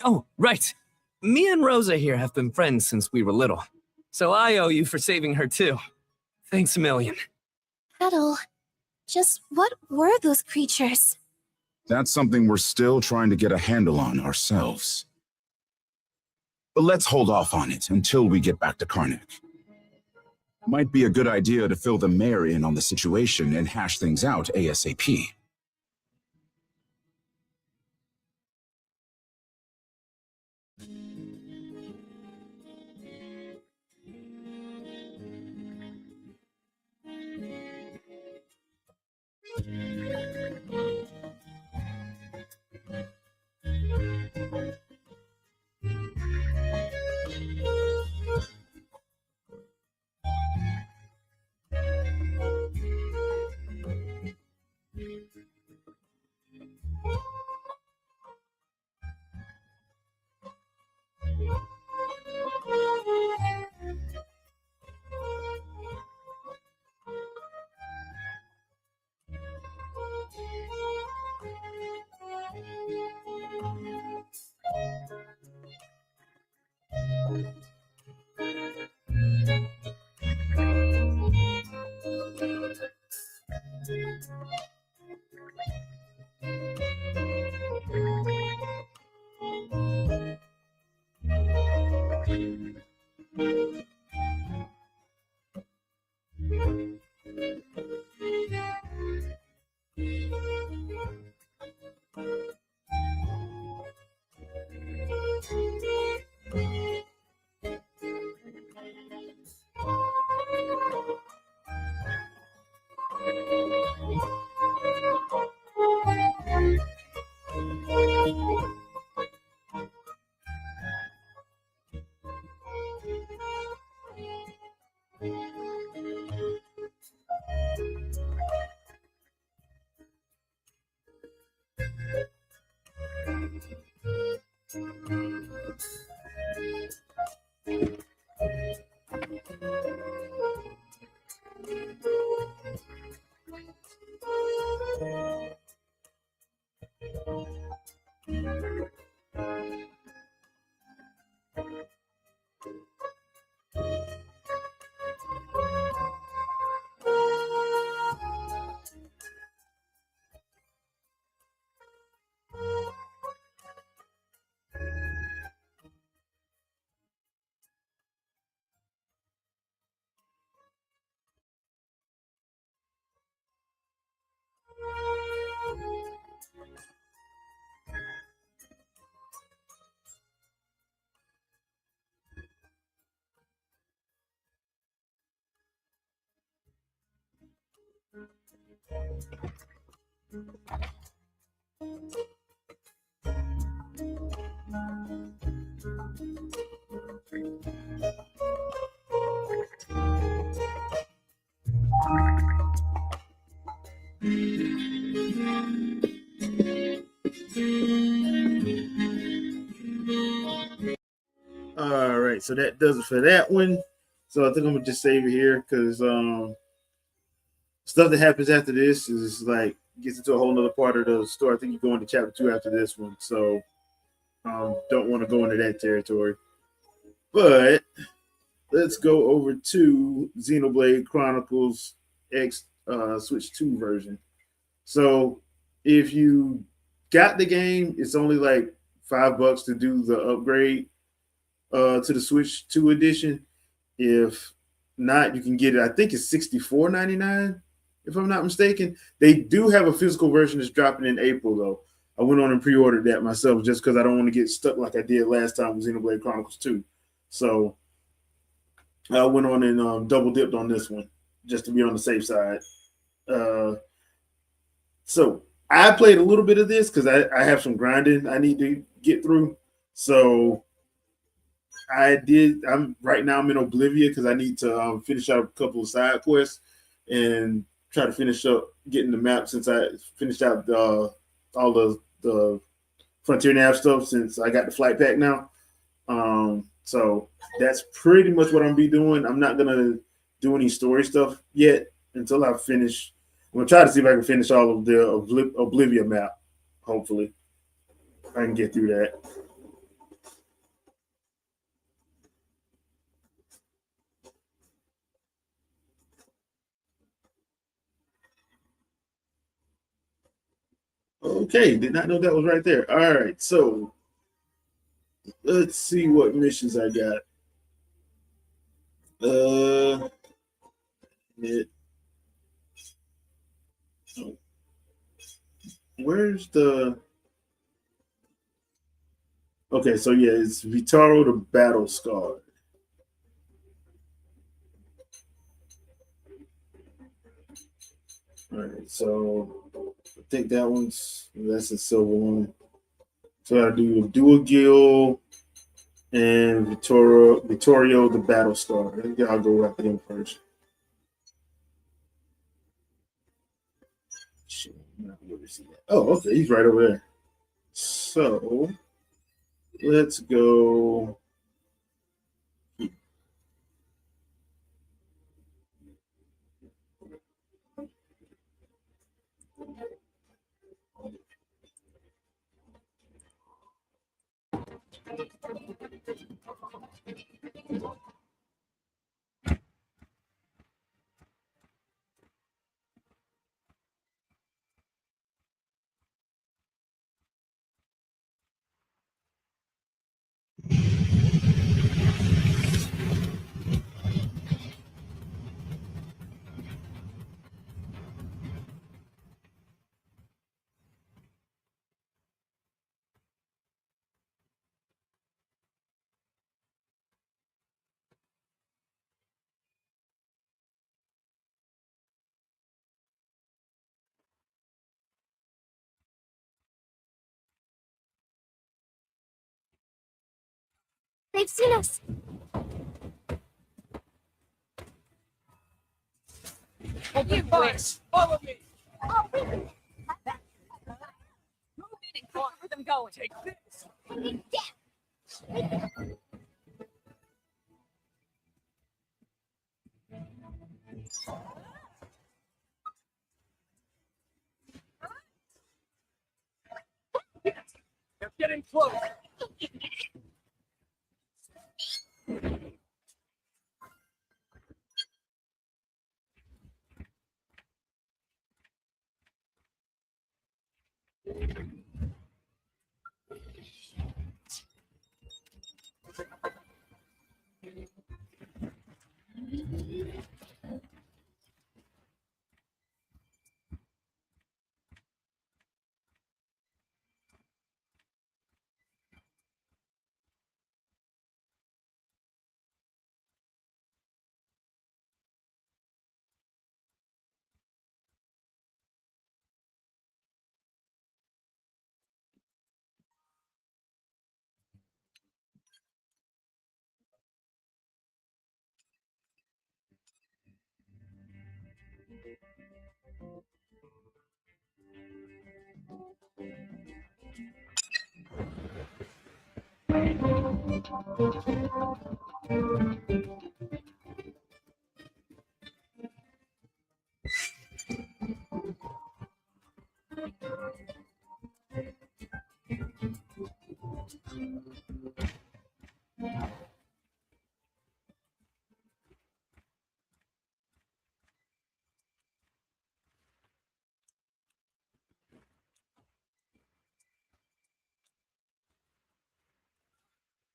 Oh, right. Me and Rosa here have been friends since we were little. So I owe you for saving her, too. Thanks a million. Adel, just what were those creatures? That's something we're still trying to get a handle on ourselves. But let's hold off on it until we get back to Karnak. Might be a good idea to fill the mayor in on the situation and hash things out ASAP. All right, so that does it for that one. So I think I'm gonna just save it here because stuff that happens after this is like gets into a whole nother part of the story. I think you go into chapter 2 after this one, so don't want to go into that territory. But let's go over to Xenoblade Chronicles X Switch 2 version. So if you got the game, it's only like $5 to do the upgrade to the Switch 2 edition. If not, you can get it. I think it's $64.99, if I'm not mistaken. They do have a physical version that's dropping in April, though. I went on and pre-ordered that myself just because I don't want to get stuck like I did last time with Xenoblade Chronicles 2. So I went on and double dipped on this one just to be on the safe side. Uh, so I played a little bit of this because I have some grinding I need to get through. So I did. I'm right now. I'm in Oblivia because I need to finish out a couple of side quests and try to finish up getting the map since I finished out all the Frontier Nav stuff since I got the flight pack now. So that's pretty much what I'm gonna be doing. I'm not gonna do any story stuff yet until I finish. I'm gonna try to see if I can finish all of the Oblivia map. Hopefully, I can get through that. Okay, did not know that was right there. All right, so let's see what missions I got. It, oh, where's the? Okay, so yeah, it's Vitaro the Battle Scar. All right, so I think that's a silver one. So I do Dual Gil and Vittorio the Battle Scar. I think I'll go after him first. Shit, I'm not gonna see that. Oh, okay, he's right over there. So let's go. They've seen us. You boys, follow me. Oh, wait. Move in and caught where them going. Take this. They're getting close.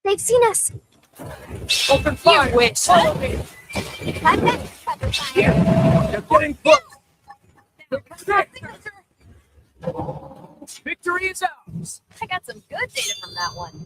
They've seen us. Open fire. witch. Follow me. Here. They're getting close. Victory is ours. I got some good data from that one.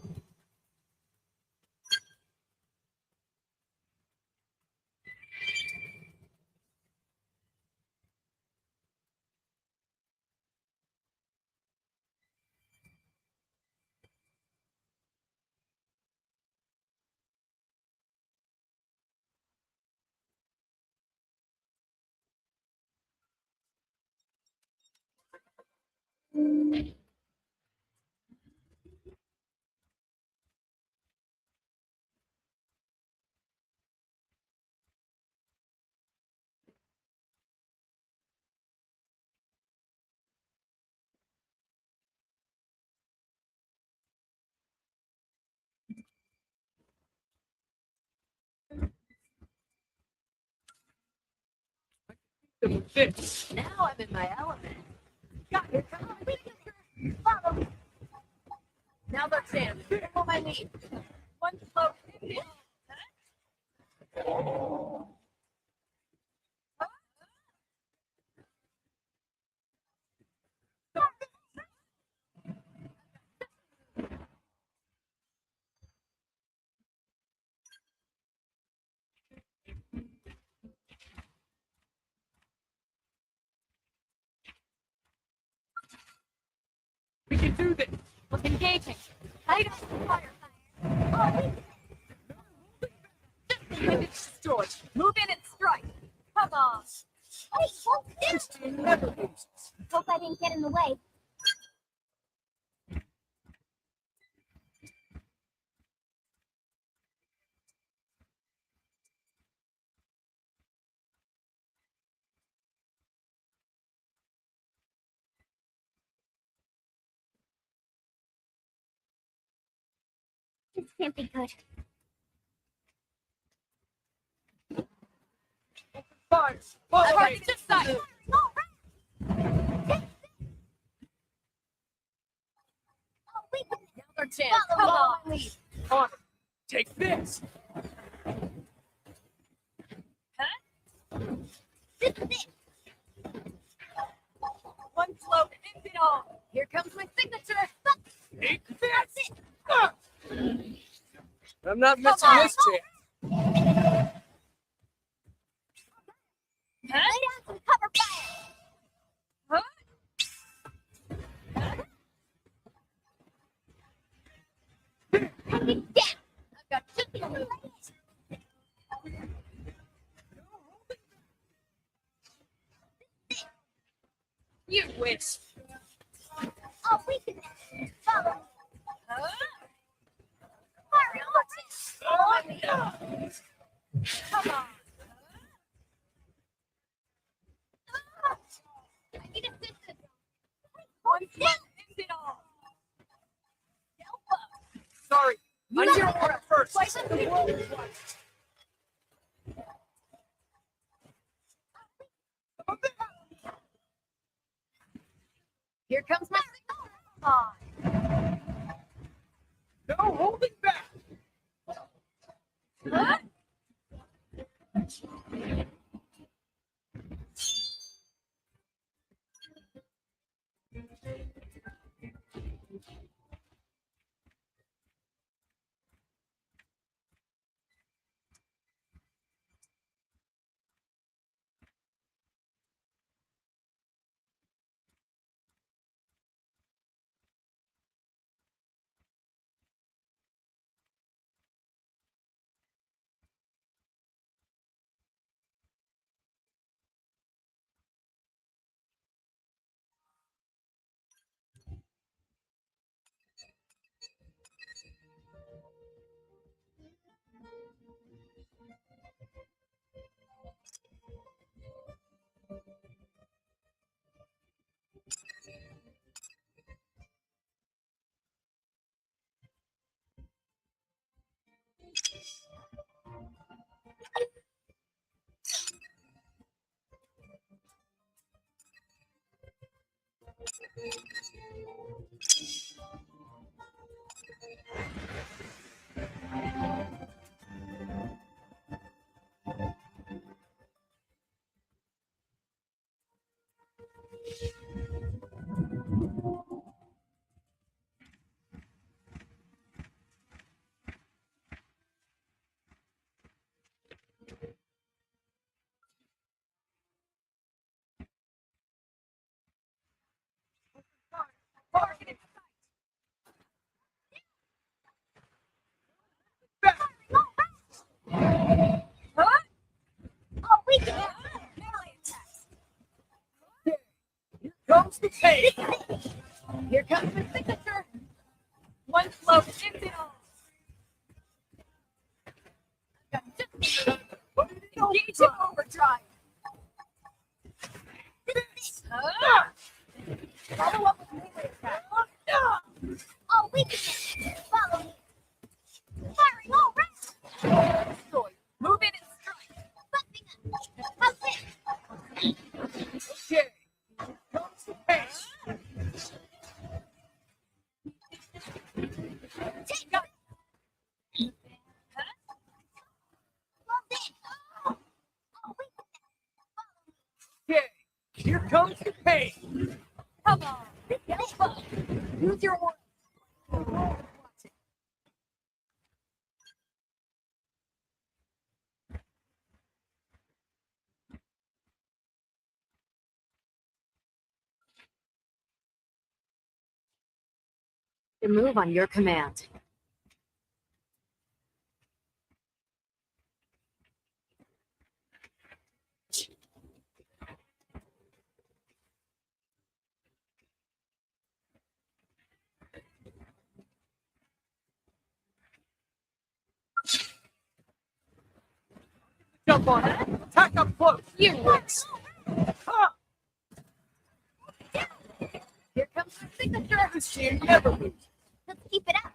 Now I'm in my element. Got here, come on, follow me. Now they're standing. Follow my lead. One slow. We can do this. Look engaging. I got the fire. Oh, we destroyed. Move in and strike. Come on. Wait, hold this. Never loses. Hope I didn't get in the way. This can't be good. Fire. Target this side. Now they're chance. Follow my lead. On. Take this. One slow, end it all. Here comes my signature. Take this. I'm not missing on. this chance. Lay down some cover fire. Take it down. I've got just the move. You wish. Oh, we can follow. Hurry, Come on. I need assistance. One slow, end it all. Sorry. I need to order first. Place in the world is one. Here comes my signal. Come on. No holding back. Huh? Target in sight. Huh? Oh, we can. Melee attacks. Here comes the pain. Here comes my signature. One flow ends it all. Engage in overdrive. Follow up with melee attack. Oh, we can follow me. Firing all round. Destroy. Move in and strike. Busting up. How's it? Okay. Comes the pace. Take up. Okay, here comes the pain. Come on, use your aura. To move on your command. Jump on it. Attack up close. You wins. Here comes the signature. This shield never moves. Let's keep it up.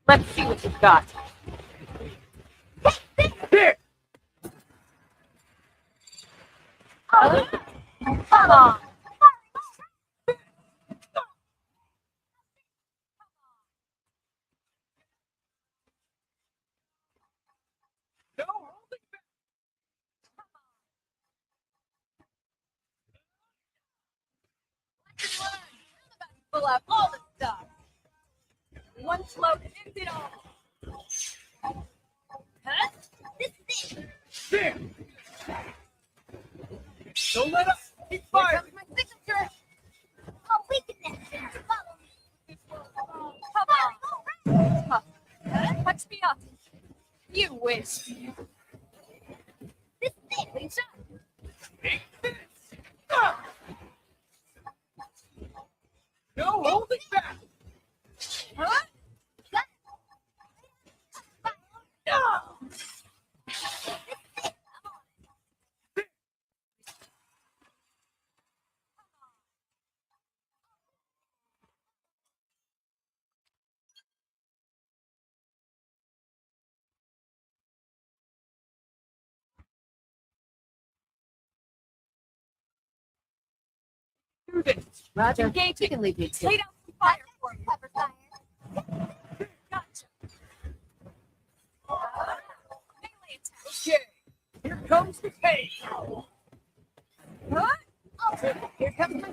Let's see what you've got. Here! Come on! No, hold it back. Pull out all the stuff. One float ends it all. Huh? This is it. There. Don't let up. Keep firing. Here comes my signature. Oh, we can next. Follow me. Come on. Huh? Touch me up. You win. This is it. Please shot. Take this. No, hold it back. Huh? Do this. Roger. Engage. You can leave me too. Lay down some fire for me. Cover fire. Gotcha. Melee attack. Okay. Here comes the pain. Huh? Oh, here comes my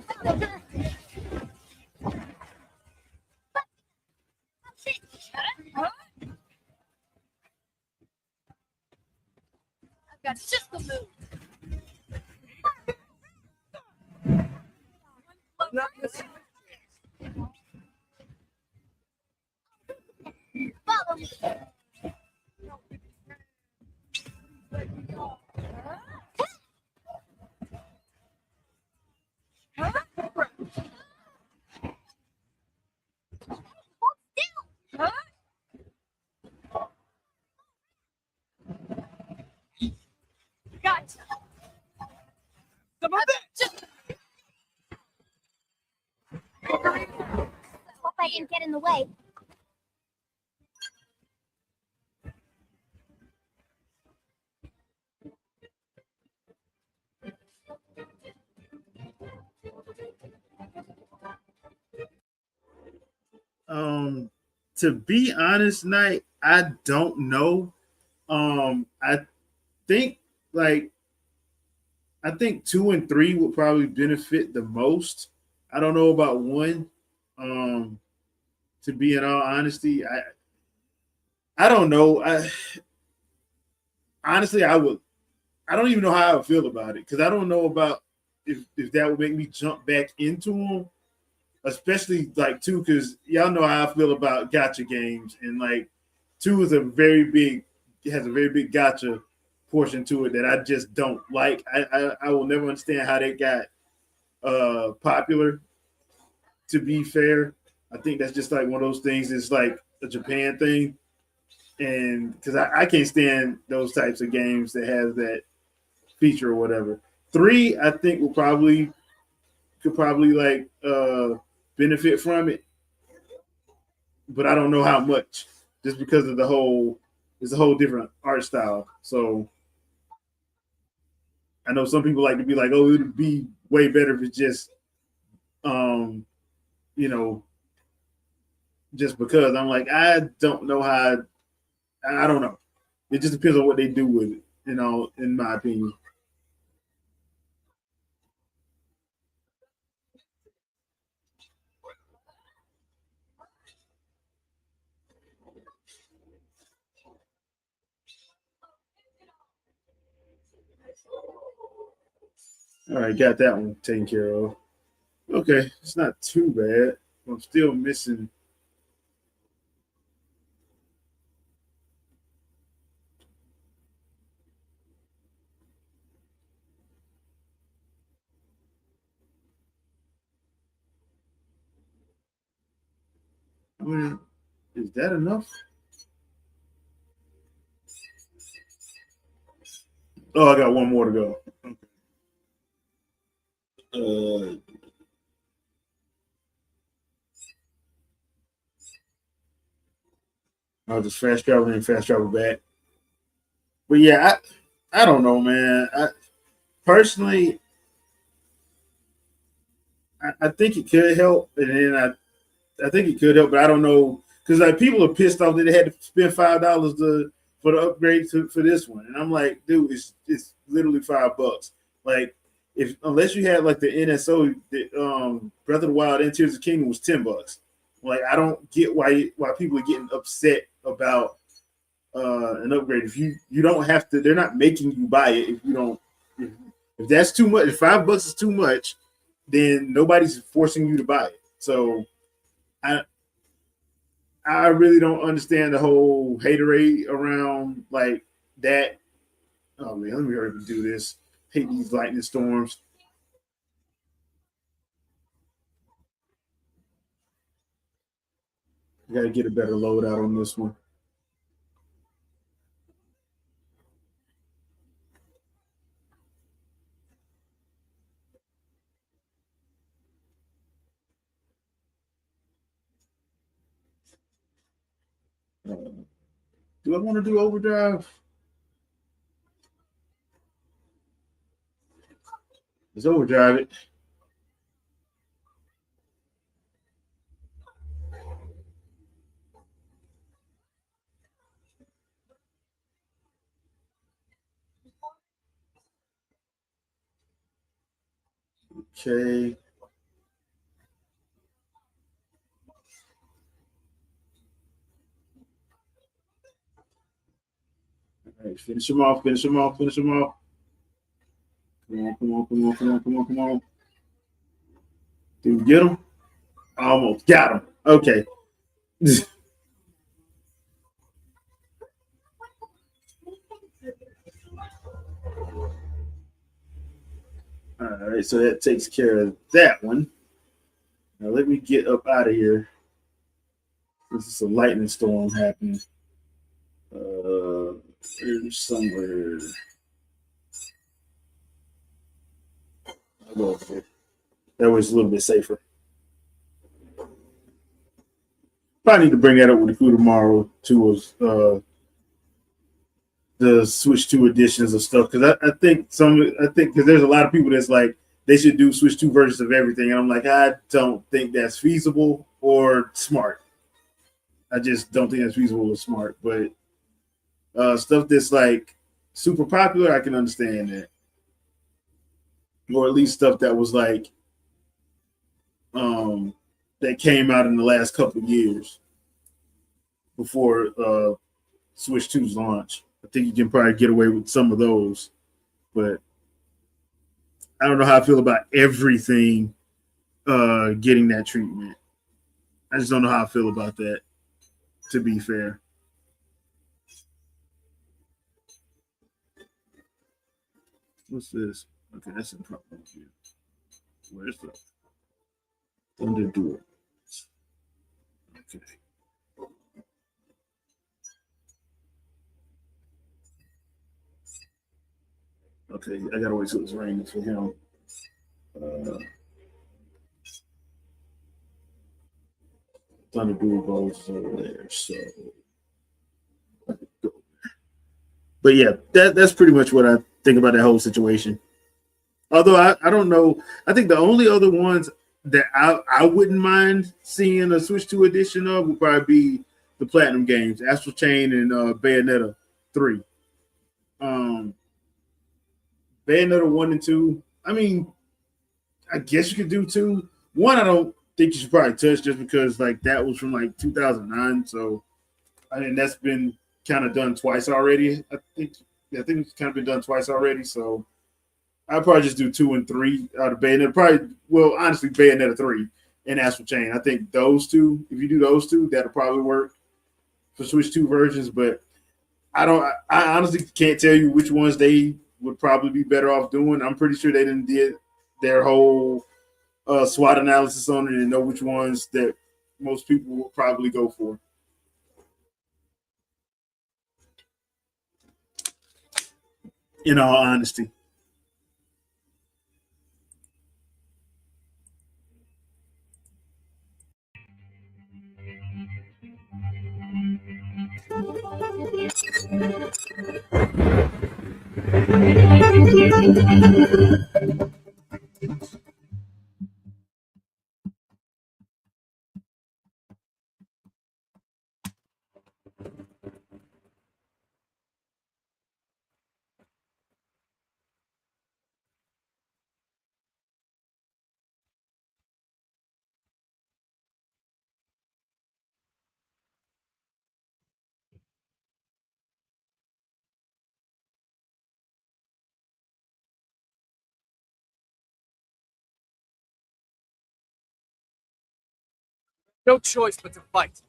signature. Huh? I've got just the move. Not missing. Follow me. Huh? of a bitch! Hope I didn't get in the way. To be honest, Knight, I don't know. I think like I think 2 and 3 would probably benefit the most. I don't know about 1. To be in all honesty, I don't know. Honestly, I would. I don't even know how I would feel about it because I don't know about if that would make me jump back into them, especially like 2, because y'all know how I feel about gotcha games, and like 2 is has a very big gotcha portion to it that I just don't like. I will never understand how they got popular. To be fair, I think that's just like one of those things. It's like a Japan thing, and because I can't stand those types of games that has that feature or whatever. 3, I think could probably like benefit from it, but I don't know how much, just because of it's a whole different art style. So I know some people like to be like, oh, it would be way better if it's just you know, just because. I'm like, I don't know how. I don't know. It just depends on what they do with it, in my opinion. All right, got that one taken care of. Okay, it's not too bad. I'm still missing. I mean, is that enough? Oh, I got one more to go. Okay. I'll just fast travel and fast travel back. But yeah, I don't know, man. Personally, I think it could help, and then I think it could help, but I don't know because like people are pissed off that they had to spend $5 for the upgrade for this one, and I'm like, dude, it's literally $5. Like, if unless you had like the NSO, Breath of the Wild and Tears of the Kingdom was $10. Like, I don't get why people are getting upset about an upgrade. If you don't have to, they're not making you buy it if you don't. If that's too much, if $5 is too much, then nobody's forcing you to buy it. So I really don't understand the whole haterade around like that. Oh man, let me hurry up and do this. Hate these lightning storms. I gotta get a better loadout on this one. Do I want to do overdrive? Let's overdrive it. Okay. All right, finish him off, finish him off, finish him off. Come on, come on, come on, come on, come on, come on. Did we get him? Almost got him. Okay. All right, so that takes care of that one. Now let me get up out of here. This is a lightning storm happening. There's somewhere. little bit. That was a little bit safer. Probably need to bring that up with the crew tomorrow too. The Switch 2 editions of stuff because I think because there's a lot of people that's like they should do Switch 2 versions of everything, and I'm like I don't think that's feasible or smart. I just don't think that's feasible or smart. But stuff that's like super popular, I can understand that, or at least stuff that was like that came out in the last couple of years before Switch 2's launch. I think you can probably get away with some of those, but I don't know how I feel about everything getting that treatment. I just don't know how I feel about that, to be fair. What's this? Okay, that's a problem here. Where's the undo? Okay. Okay, I gotta wait till it's raining for him. Thunder Duel goes over there, so. But yeah, that's pretty much what I think about that whole situation. Although I don't know, I think the only other ones that I wouldn't mind seeing a Switch 2 edition of would probably be the Platinum games, Astral Chain and Bayonetta 3. Bayonetta 1 and 2, I mean, I guess you could do 2. 1, I don't think you should probably touch just because like that was from like 2009. So I mean that's been kind of done twice already. I think it's kind of been done twice already. So I'd probably just do 2 and 3 out of Bayonetta. Honestly, Bayonetta 3 and Astral Chain. I think those two, if you do those two, that'll probably work for Switch 2 versions. But I honestly can't tell you which ones they would probably be better off doing. I'm pretty sure they didn't did their whole SWOT analysis on it and know which ones that most people will probably go for. In all honesty. No choice but to fight.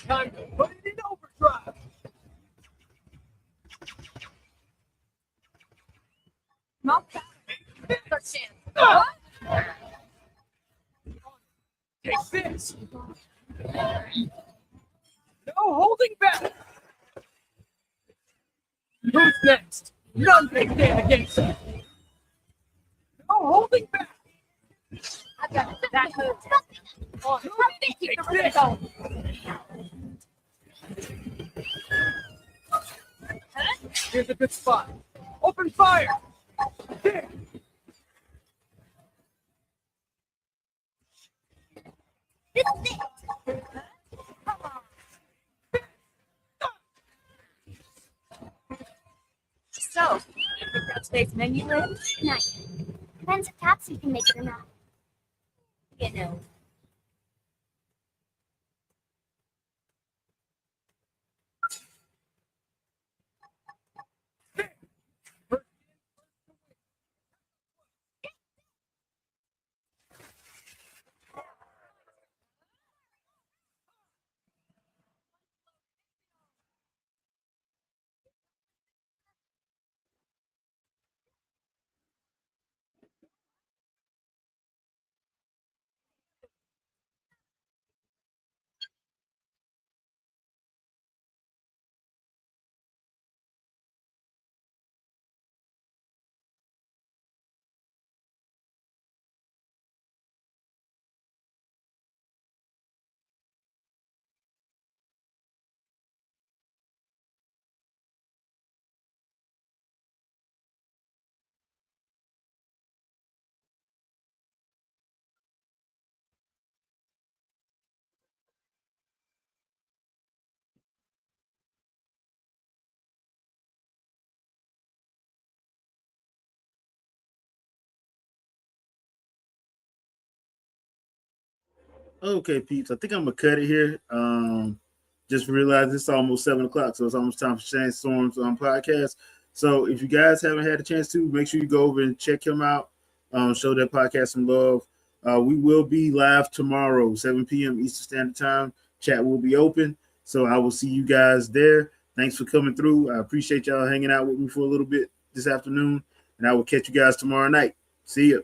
Time to put it in overdrive. Take this. No holding back. Who's next? None can stand against you. No holding back. I got that move. Take this. Here's a good spot. Open fire. There. So, Today's menu list? Not yet. Depends if Taxi can make it or not. You know. Okay, peeps. I think I'm gonna cut it here. Just realized it's almost 7 o'clock, so it's almost time for Shane Storm's podcast. So if you guys haven't had a chance to, make sure you go over and check him out. Show that podcast some love. We will be live tomorrow, 7 p.m. Eastern Standard Time. Chat will be open, so I will see you guys there. Thanks for coming through. I appreciate y'all hanging out with me for a little bit this afternoon, and I will catch you guys tomorrow night. See ya.